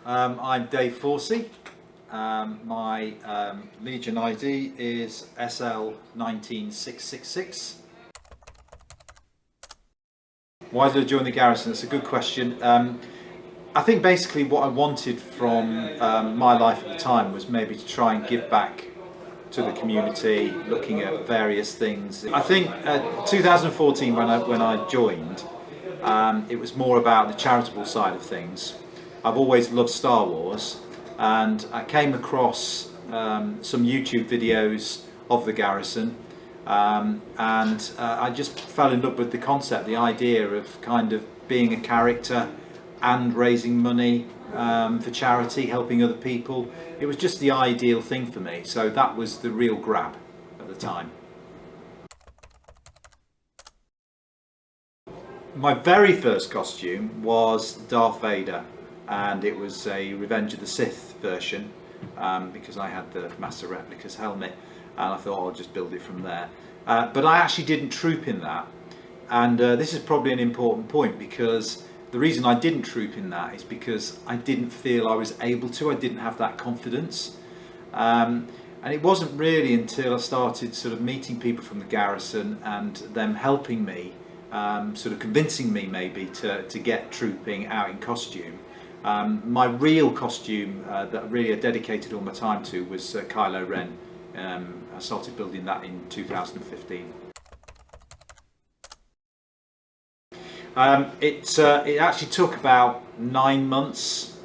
I'm Dave Forsey. My Legion ID is SL19666. Why did I join the Garrison? That's a good question. I think basically what I wanted from my life at the time was maybe to try and give back to the community, looking at various things. I think 2014 when I joined, it was more about the charitable side of things. I've always loved Star Wars, and I came across some YouTube videos of the Garrison, and I just fell in love with the concept, the idea of kind of being a character and raising money for charity, helping other people. It was just the ideal thing for me, so that was the real grab at the time. My very first costume was Darth Vader, and it was a Revenge of the Sith version, because I had the Master Replica's helmet, and I thought I'll just build it from there. But I actually didn't troop in that, and this is probably an important point, because the reason I didn't troop in that is because I didn't feel I was able to. I didn't have that confidence, and it wasn't really until I started sort of meeting people from the Garrison and them helping me, sort of convincing me maybe to get trooping out in costume. My real costume that really I dedicated all my time to was Kylo Ren. I started building that in 2015. It actually took about 9 months,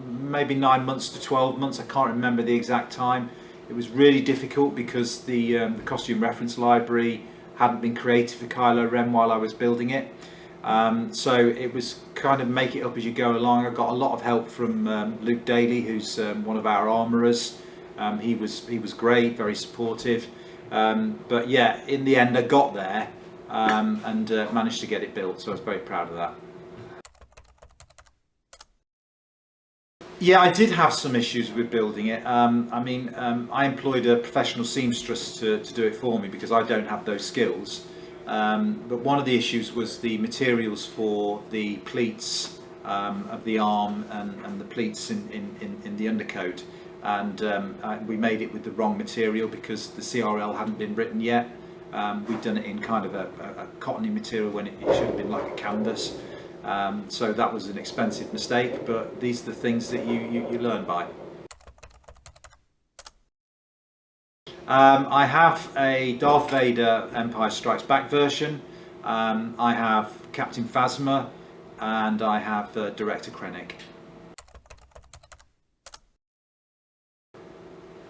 maybe 9 months to 12 months. I can't remember the exact time. It was really difficult because the costume reference library hadn't been created for Kylo Ren while I was building it. So it was kind of make it up as you go along. I got a lot of help from Luke Daly, who's one of our armourers. He was great, very supportive. But yeah, in the end I got there and managed to get it built, so I was very proud of that. Yeah, I did have some issues with building it. I employed a professional seamstress to do it for me because I don't have those skills. But one of the issues was the materials for the pleats of the arm and the pleats in the undercoat. And we made it with the wrong material because the CRL hadn't been written yet. We'd done it in kind of a cottony material when it should have been like a canvas. So that was an expensive mistake, but these are the things that you learn by. I have a Darth Vader Empire Strikes Back version. I have Captain Phasma, and I have Director Krennic.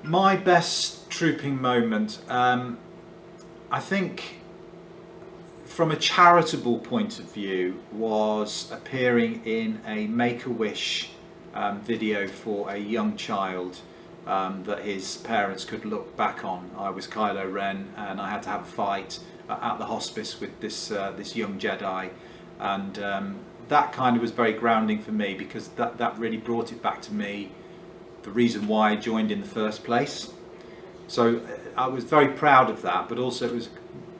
My best trooping moment, I think from a charitable point of view, was appearing in a Make-A-Wish video for a young child that his parents could look back on. I was Kylo Ren and I had to have a fight at the hospice with this young Jedi, and that kind of was very grounding for me because that really brought it back to me, the reason why I joined in the first place. So I was very proud of that, but also it was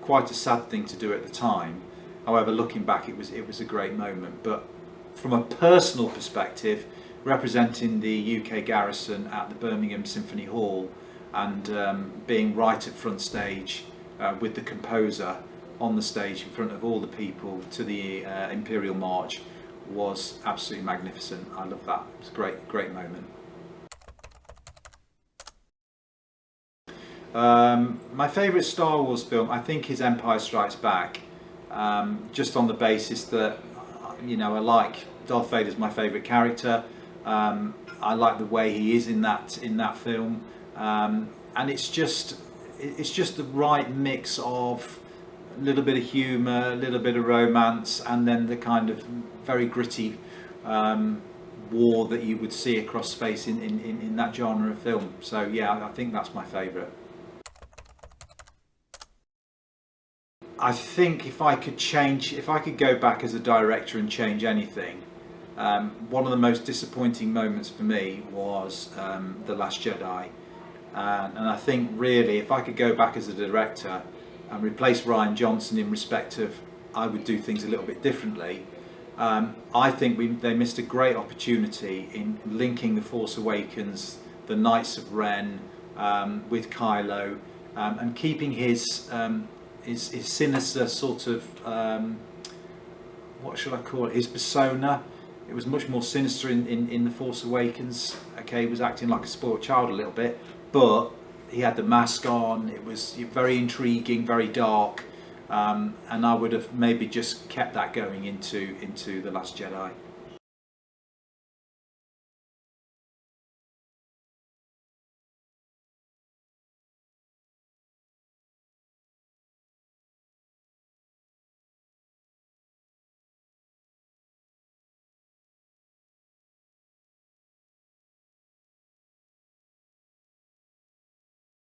quite a sad thing to do at the time. However, looking back, it was a great moment. But from a personal perspective, representing the UK Garrison at the Birmingham Symphony Hall and being right at front stage with the composer on the stage in front of all the people to the Imperial March was absolutely magnificent. I love that. It was a great moment. My favourite Star Wars film, I think, is Empire Strikes Back, just on the basis that, I like Darth Vader's my favourite character. I like the way he is in that film, and it's just the right mix of a little bit of humour, a little bit of romance, and then the kind of very gritty war that you would see across space in that genre of film. So yeah, I think that's my favourite. I think if I could go back as a director and change anything, one of the most disappointing moments for me was The Last Jedi, and I think really if I could go back as a director and replace Rian Johnson in respect of I would do things a little bit differently, I think they missed a great opportunity in linking the Force Awakens, the Knights of Ren, with Kylo, and keeping his sinister sort of what should I call it? His persona. It was much more sinister in the Force Awakens. Okay, he was acting like a spoiled child a little bit, but he had the mask on. It was very intriguing, very dark, and I would have maybe just kept that going into The Last Jedi.